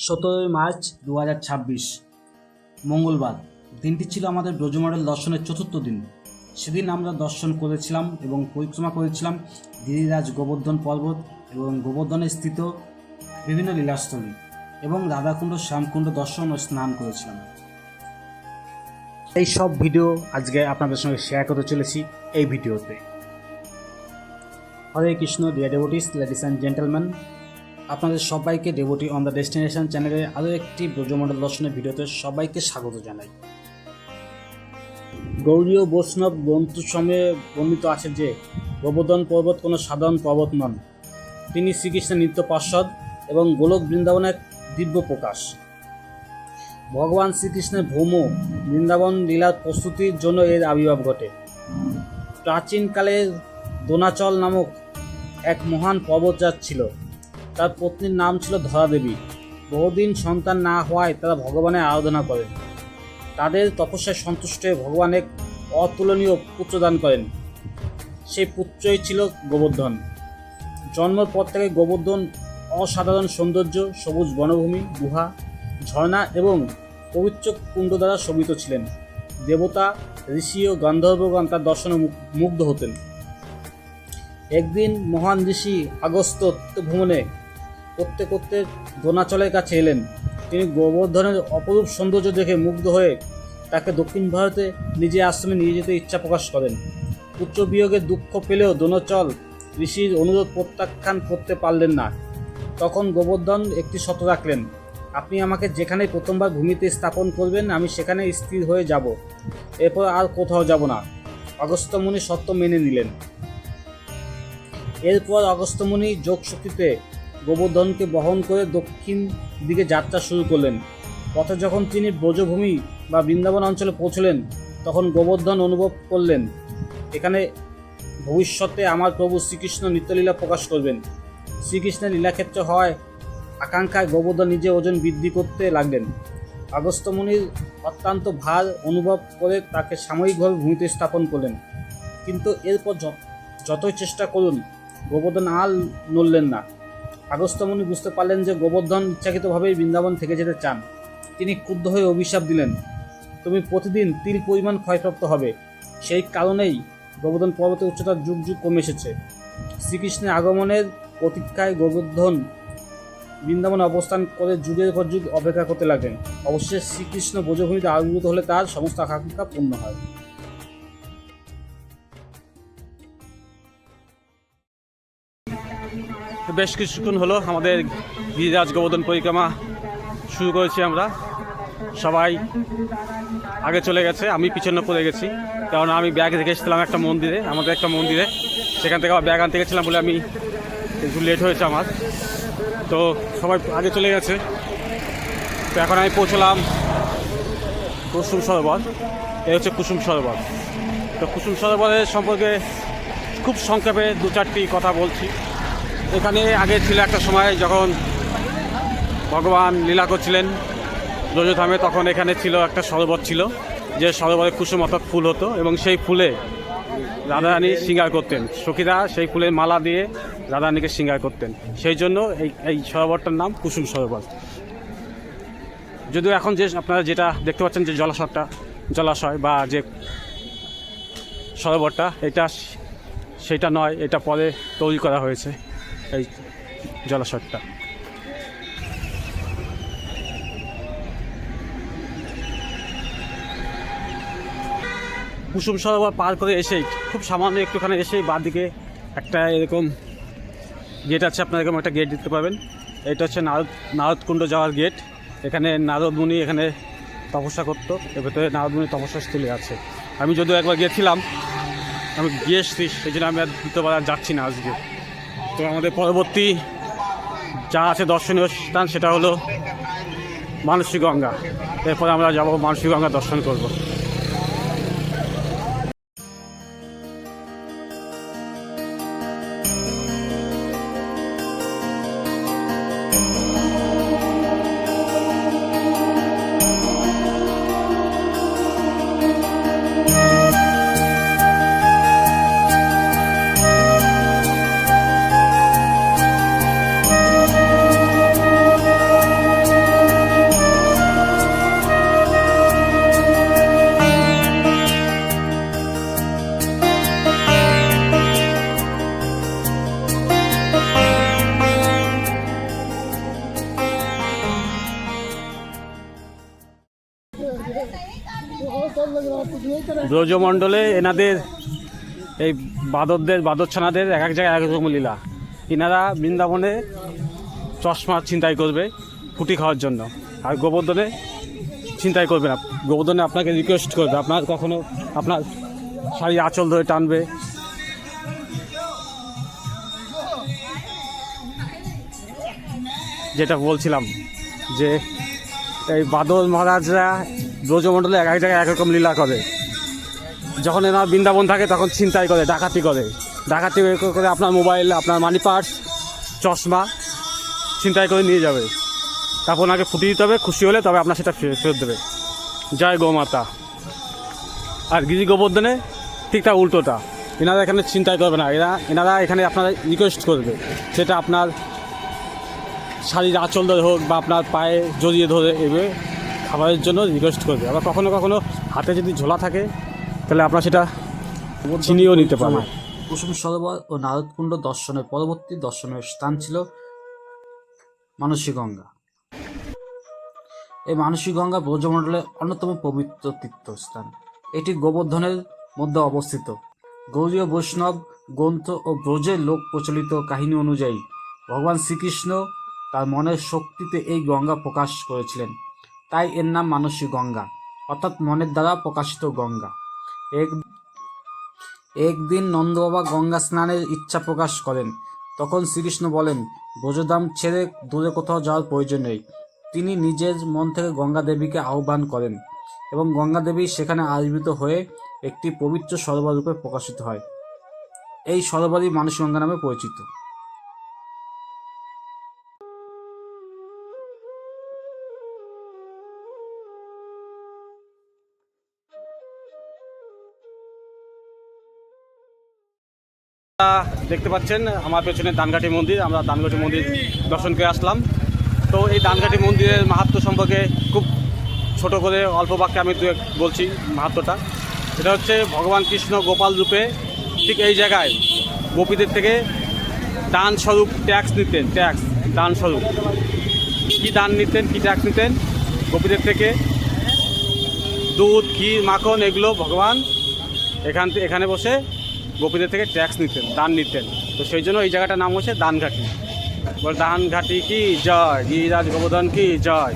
17 March 2026 মঙ্গলবার। দিনটি ছিল আমাদের ব্রজমণ্ডল দর্শনের চতুর্থ দিন। সেদিন আমরা দর্শন করেছিলাম এবং পরিক্রমা করেছিলাম গিরিরাজ গোবর্ধন পর্বত এবং গোবর্ধনে স্থিত বিভিন্ন লীলাস্থলী এবং রাধাকুণ্ড শ্যামকুণ্ড দর্শন ও স্নান করেছিলাম। এই সব ভিডিও আজকে আপনাদের সঙ্গে শেয়ার করতে চলেছি এই ভিডিওতে। Hare Krishna dear devotees, ladies and gentleman, আপনাদের সবাইকে ডেভোটি অন দ্য ডেস্টিনেশন চ্যানেলের আরও একটি ব্রজমণ্ডল দর্শনের ভিডিওতে সবাইকে স্বাগত জানাই। গৌড়ীয় বৈষ্ণব গ্রন্থসমূহে বর্ণিত আছে যে গোবর্ধন পর্বত কোনো সাধারণ পর্বত নন, তিনি শ্রীকৃষ্ণের নিত্য পার্ষদ এবং গোলক বৃন্দাবনের দিব্য প্রকাশ। ভগবান শ্রীকৃষ্ণের ভৌম বৃন্দাবন লীলার প্রস্তুতির জন্য এর আবির্ভাব ঘটে। প্রাচীনকালে দোনাচল নামক এক মহান পর্বতরাজ ছিল। তার পত্নীর নাম ছিল ধরা দেবী। বহুদিন সন্তান না হওয়ায় তারা ভগবানের আরাধনা করেন। তাদের তপস্যায় সন্তুষ্ট হয়ে ভগবান এক অতুলনীয় পুত্র দান করেন। সেই পুত্রই ছিল গোবর্ধন। জন্মের পর থেকে গোবর্ধন অসাধারণ সৌন্দর্য, সবুজ বনভূমি, গুহা, ঝর্ণা এবং পবিত্র কুণ্ড দ্বারা শোভিত ছিলেন। দেবতা, ঋষি ও গন্ধর্বগণ তার দর্শনে মুগ্ধ হতেন। একদিন মহান ঋষি আগস্ত্য ভ্রমণে করতে করতে দোনাচলের কাছে এলেন। তিনি গোবর্ধনের অপরূপ সৌন্দর্য দেখে মুগ্ধ হয়ে তাকে দক্ষিণ ভারতে নিজের আশ্রমে নিয়ে যেতে ইচ্ছা প্রকাশ করেন। পুত্র বিয়োগের দুঃখ পেলেও দোনাচল ঋষির অনুরোধ প্রত্যাখ্যান করতে পারলেন না। তখন গোবর্ধন একটি শর্ত রাখলেন, আপনি আমাকে যেখানে প্রথমবার ভূমিতে স্থাপন করবেন আমি সেখানে স্থির হয়ে যাব, এরপর আর কোথাও যাব না। অগস্ত্য মুনি শর্ত মেনে নিলেন। এরপর অগস্ত্য মুনি যোগ শক্তিতে গোবর্ধনকে বহন করে দক্ষিণ দিকে যাত্রা শুরু করলেন। পথে যখন তিনি ব্রজভূমি বা বৃন্দাবন অঞ্চলে পৌঁছলেন তখন গোবর্ধন অনুভব করলেন, এখানে ভবিষ্যতে আমার প্রভু শ্রীকৃষ্ণ নিত্যলীলা প্রকাশ করবেন। শ্রীকৃষ্ণের লীলাক্ষেত্র হওয়ায় আকাঙ্ক্ষায় গোবর্ধন নিজে ওজন বৃদ্ধি করতে লাগলেন। অগস্ত্য মুনির অত্যন্ত ভার অনুভব করে তাকে সাময়িকভাবে ভূমিতে স্থাপন করলেন, কিন্তু এরপর যতই চেষ্টা করুন গোবর্ধন আর নড়লেন না। আগস্ত্য মুনি বুঝতে পারলেন যে গোবর্ধন ইচ্ছাকৃতভাবেই বৃন্দাবন থেকে যেতে চান। তিনি ক্রুদ্ধ হয়ে অভিশাপ দিলেন, তুমি প্রতিদিন তিল পরিমাণ ক্ষয়প্রাপ্ত হবে। সেই কারণেই গোবর্ধন পর্বতের উচ্চতা যুগ যুগ কমে এসেছে। শ্রীকৃষ্ণের আগমনের প্রতীক্ষায় গোবর্ধন বৃন্দাবনে অবস্থান করে যুগের পর যুগ অপেক্ষা করতে লাগলেন। অবশ্যই শ্রীকৃষ্ণ ব্রজভূমিতে আবির্ভূত হলে তার সমস্ত আকাঙ্ক্ষা পূর্ণ হয়। বেশ কিছুক্ষণ হলো আমাদের গিরিরাজ গোবর্ধন পরিক্রমা শুরু করেছি। আমরা সবাই আগে চলে গেছে, আমি পিছনে পড়ে গেছি, কারণ আমি ব্যাগ রেখে এসেছিলাম একটা মন্দিরে, আমাদের একটা মন্দিরে, সেখান থেকে আবার ব্যাগ আনতে গেছিলাম বলে আমি একটু লেট হয়েছে আমার। তো সবাই আগে চলে গেছে। তো এখন আমি পৌঁছলাম কুসুম সরোবর। এই হচ্ছে কুসুম সরোবর। তো কুসুম সরোবরের সম্পর্কে খুব সংক্ষেপে দু চারটি কথা বলছি। এখানে আগে ছিল একটা সময় যখন ভগবান লীলা করছিলেন ব্রজধামে, তখন এখানে ছিল একটা সরোবর ছিল, যে সরোবরে কুসুম অর্থাৎ ফুল হতো এবং সেই ফুলে রাধারানী শৃঙ্গার করতেন। সখীরা সেই ফুলের মালা দিয়ে রাধারানীকে শৃঙ্গার করতেন, সেই জন্য এই সরোবরটার নাম কুসুম সরোবর। যদিও এখন যে আপনারা যেটা দেখতে পাচ্ছেন যে জলাশয় বা যে সরোবরটা, এটা সেটা নয়, এটা পরে তৈরি করা হয়েছে এই জলাশয়টা। কুসুম সরোবর পার করে এসেই খুব সামান্য একটুখানে এসেই বাঁদিকে একটা এরকম গেট আছে, আপনারা এরকম একটা গেট দেখতে পাবেন। এটা হচ্ছে নারদকুণ্ড যাওয়ার গেট। এখানে নারদ মুনি এখানে তপস্যা করতো, এর ভেতরে নারদ মুনি তপস্যাস্থলী আছে। আমি যদিও একবার গিয়েছিলাম, আমি গিয়ে এসেছি, সেই জন্য আমি আর দ্বিতীয়বার আর যাচ্ছি না আজকে। তো আমাদের পরবর্তী যা আছে দর্শনীয় স্থান সেটা হলো মানসী গঙ্গা। এরপরে আমরা যাব মানসী গঙ্গা দর্শন করব। ব্রজমণ্ডলে এনাদের এই বাদরছানাদের এক এক জায়গায় এক রকম লীলা। এনারা বৃন্দাবনে চশমা ছিনতাই করবে ফুটি খাওয়ার জন্য, আর গোবর্ধনে ছিনতাই করবে না। গোবর্ধনে আপনাকে রিকোয়েস্ট করবে, আপনার কখনো আপনার শাড়ি আঁচল ধরে টানবে। যেটা বলছিলাম যে এই বাদল মহারাজরা ব্রজমণ্ডলে এক এক জায়গায় একরকম লীলা করে। যখন এনার বৃন্দাবন থাকে তখন ছিনতাই করে, ডাকাতি করে আপনার মোবাইল, আপনার মানি পার্স, চশমা ছিনতাই করে নিয়ে যাবে। তারপর ওনাকে ফুটিয়ে দিতে হবে, খুশি হলে তবে আপনার সেটা ফেরত দেবে। জয় গোমাতা। আর গিরি গোবর্ধনে ঠিক তার উল্টোটা, এনারা এখানে ছিনতাই করবে না, এনারা এখানে আপনার রিকোয়েস্ট করবে, সেটা আপনার শাড়ির আঁচল ধরে হোক বা আপনার পায়ে জড়িয়ে ধরে এভাবে খাবারের জন্য রিকোয়েস্ট করবে। আবার কখনো কখনো হাতে যদি ঝোলা থাকে তাহলে আপনার সেটা ছিনিয়েও নিতে পারে। কুসুম সরোবর ও নারদকুণ্ড দর্শনের পরবর্তী দর্শনের স্থান ছিল মানসী গঙ্গা। এই মানসী গঙ্গা ব্রজমণ্ডলের অন্যতম পবিত্র তীর্থস্থান। এটি গোবর্ধনের মধ্যে অবস্থিত। গৌড়ীয় বৈষ্ণব গ্রন্থ ও ব্রজের লোক প্রচলিত কাহিনী অনুযায়ী ভগবান শ্রীকৃষ্ণ তার মনের শক্তিতে এই গঙ্গা প্রকাশ করেছিলেন, তাই এর নাম মানসী গঙ্গা, অর্থাৎ মনের দ্বারা প্রকাশিত গঙ্গা। একদিন নন্দবাবা গঙ্গা স্নানের ইচ্ছা প্রকাশ করেন। তখন শ্রীকৃষ্ণ বলেন, ব্রজধাম ছেড়ে দূরে কোথাও যাওয়ার প্রয়োজন নেই। তিনি নিজের মন থেকে গঙ্গা দেবীকে আহ্বান করেন এবং গঙ্গা দেবী সেখানে আবির্ভূত হয়ে একটি পবিত্র সরোবর রূপে প্রকাশিত হয়। এই সরোবরই মানসী গঙ্গা নামে পরিচিত। দেখতে পাচ্ছেন আমার পেছনে দানঘাটি মন্দির, আমরা দানঘাটি মন্দির দর্শন করে আসলাম। তো এই দানঘাটি মন্দিরের মাহাত্ম্য সম্পর্কে খুব ছোট করে অল্প বাক্যে আমি বলছি মাহাত্ম্যটা। এটা হচ্ছে ভগবান কৃষ্ণ গোপাল রূপে ঠিক এই জায়গায় গোপীদের থেকে দান স্বরূপ ট্যাক্স নিতেন। দান স্বরূপ কী দান নিতেন, কী ট্যাক্স নিতেন? গোপীদের থেকে দুধ, ঘি, মাখন এগুলো ভগবান এখানে বসে গোপীদের থেকে ট্যাক্স নিতেন, দান নিতেন। তো সেই জন্য এই জায়গাটার নাম হচ্ছে দানঘাটি। দানঘাটি কি জয়, গিরিরাজ গোবর্ধন কি জয়।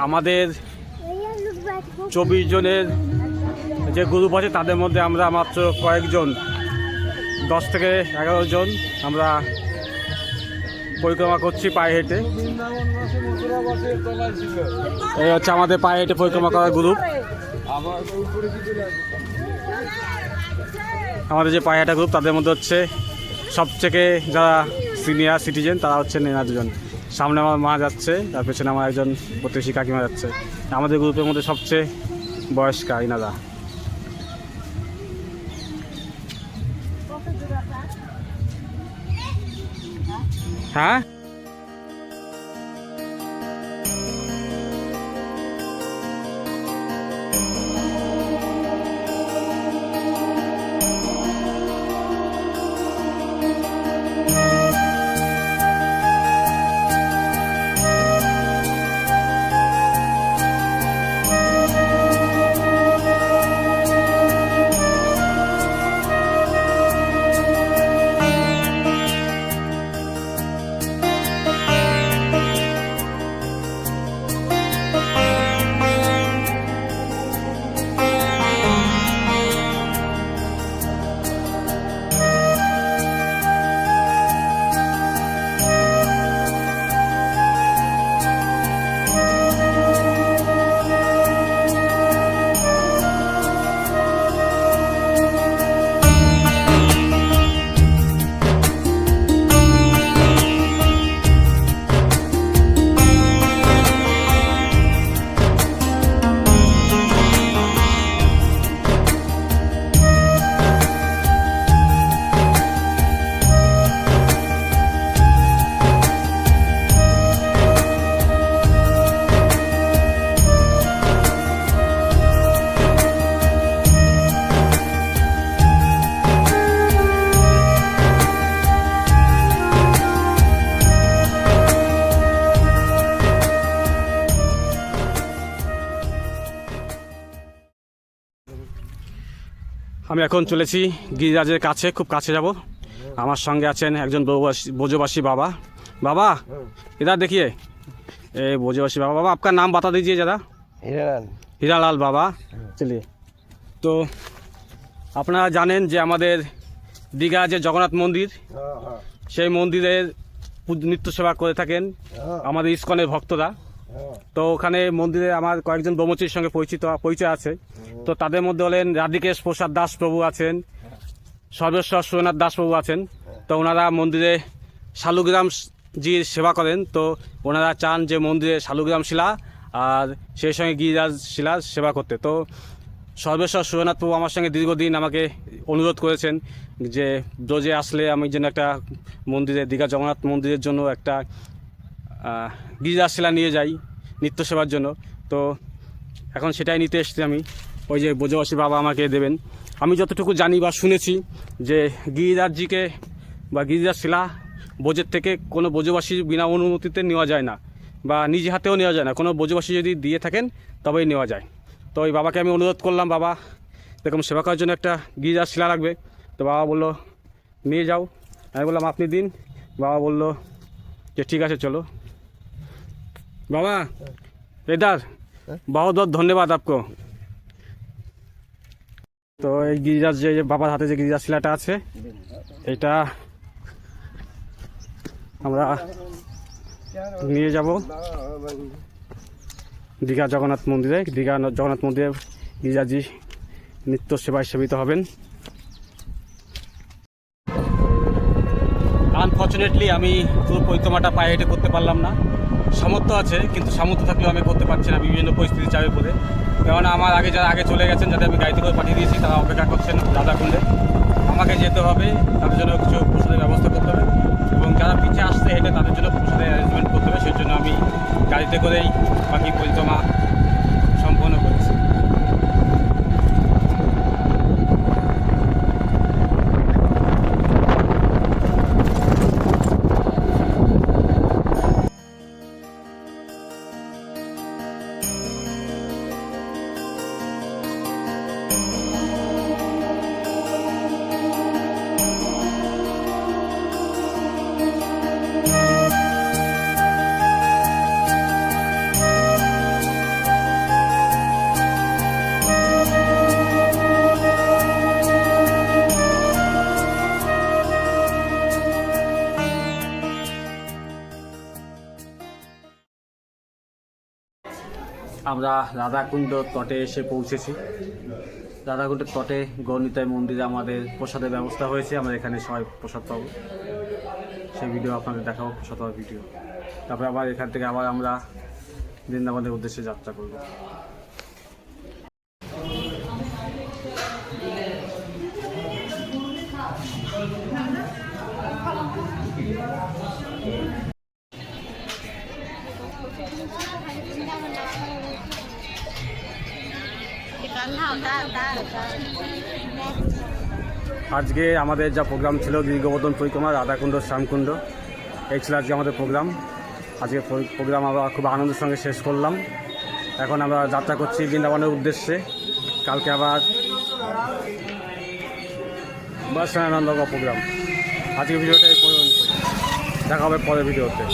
আমাদের 24 জনের যে গ্রুপ আছে তাদের মধ্যে আমরা মাত্র কয়েকজন, 10 থেকে 11 জন আমরা পরিক্রমা করছি পায়ে হেঁটে। এই হচ্ছে আমাদের পায়ে হেঁটে পরিক্রমা করার গ্রুপ। আমাদের যে পায়ে হাঁটা গ্রুপ তাদের মধ্যে হচ্ছে সবথেকে যারা সিনিয়র সিটিজেন তারা হচ্ছেন এনারা দুজন। সামনে আমার মা যাচ্ছে, তার পেছনে আমার একজন প্রতিবেশী কাকিমা যাচ্ছে। আমাদের গ্রুপের মধ্যে সবচেয়ে বয়স্কা এনারা। হ্যাঁ, আমি এখন চলেছি গিরিরাজের কাছে, খুব কাছে যাব। আমার সঙ্গে আছেন একজন ব্রজবাसी बाबा। बाबा इधर देखिए, ए ब्रजवासी बाबा। बाबा आपका नाम बता दीजिए ज़रा। हीरालाल बाबा। चलिए, तो আপনারা জানেন যে আমাদের দীঘা যে জগন্নাথ মন্দির, সেই মন্দিরের নিত্য সেবা করে থাকেন আমাদের ইসকনের ভক্তরা। তো ওখানে মন্দিরে আমার কয়েকজন ব্রহ্মচারীর সঙ্গে পরিচয় আছে। তো তাদের মধ্যে হলেন রাধিকেশ প্রসাদ দাস প্রভু আছেন, সর্বেশ্বর সুরেনাথ দাস প্রভু আছেন। তো ওনারা মন্দিরে শালুগ্রাম জির সেবা করেন। তো ওনারা চান যে মন্দিরে শালুগ্রাম শিলা আর সেই সঙ্গে গিরিরাজ শিলা সেবা করতে। তো সর্বেশ্বর সুরেনাথ প্রভু আমার সঙ্গে দীর্ঘদিন আমাকে অনুরোধ করেছেন যে ব্রজে আসলে আমি যেন একটা মন্দিরে, দীঘা জগন্নাথ মন্দিরের জন্য একটা গিরিরাজ শিলা নিয়ে যাই নিত্য সেবার জন্য। তো এখন সেটাই নিতে এসেছি আমি। ওই যে ব্রজবাসী বাবা আমাকে দেবেন। আমি যতটুকু জানি বা শুনেছি যে গিরিরাজজিকে বা গিরিরাজ শিলা ব্রজের থেকে কোনো ব্রজবাসী বিনা অনুমতিতে নেওয়া যায় না, বা নিজে হাতেও নেওয়া যায় না। কোনো ব্রজবাসী যদি দিয়ে থাকেন তবেই নেওয়া যায়। তো ওই বাবাকে আমি অনুরোধ করলাম, বাবা এরকম সেবা করার জন্য একটা গিরিরাজ শিলা লাগবে। তো বাবা বললো নিয়ে যাও। আমি বললাম আপনি দিন। বাবা বললো যে ঠিক আছে চলো। बाबा इधर बहुत बहुत धन्यवाद आपको। তো এই গিরিরাজ যে বাবার হাতে যে গিরিরাজ শিলাটা আছে, এটা আমরা নিয়ে যাব দীঘা জগন্নাথ মন্দিরে। দীঘা জগন্নাথ মন্দিরে গিরিরাজজি নিত্য সেবায় সেবিত হবেন। আনফর্চুনেটলি আমি পুরো পরিক্রমাটা পায়ে হেঁটে করতে পারলাম না। সামর্থ্য আছে, কিন্তু সামর্থ্য থাকলেও আমি করতে পারছি না বিভিন্ন পরিস্থিতি চাপে পড়ে। কারণ আমার আগে যারা আগে চলে গেছেন, যাদের আমি গাড়িতে করে পাঠিয়ে দিয়েছি, তারা অপেক্ষা করছেন রাধাকুণ্ডে। আমাকে যেতে হবে, তাদের জন্য কিছু প্রসাদের ব্যবস্থা করতে হবে, এবং যারা পিছিয়ে আসছে হেঁটে তাদের জন্য প্রসাদের অ্যারেঞ্জমেন্ট করতে হবে। সেই জন্য আমি গাড়িতে করেই বাকি পরিক্রমা সম্পন্ন করছি। আমরা রাধাকুণ্ড তটে এসে পৌঁছেছি। রাধাকুণ্ডের তটে গৌরনিতাই মন্দিরে আমাদের প্রসাদের ব্যবস্থা হয়েছে। আমরা এখানে সবাই প্রসাদ পাবো, সেই ভিডিও আপনাদের দেখাবো, প্রসাদ পাওয়ার ভিডিও। তারপরে আবার এখান থেকে আবার আমরা বৃন্দাবনের উদ্দেশ্যে যাত্রা করব। আজকে আমাদের যা প্রোগ্রাম ছিল দীর্ঘবর্ধন পরিক্রমা, রাধাকুণ্ড, শ্যামকুণ্ড, এই ছিল আজকে আমাদের প্রোগ্রাম। আজকে প্রোগ্রাম আমরা খুব আনন্দের সঙ্গে শেষ করলাম। এখন আমরা যাত্রা করছি বৃন্দাবনের উদ্দেশ্যে। কালকে আবার বাস আনন্দ প্রোগ্রাম। আজকে ভিডিওটা দেখা হবে পরের ভিডিওতে।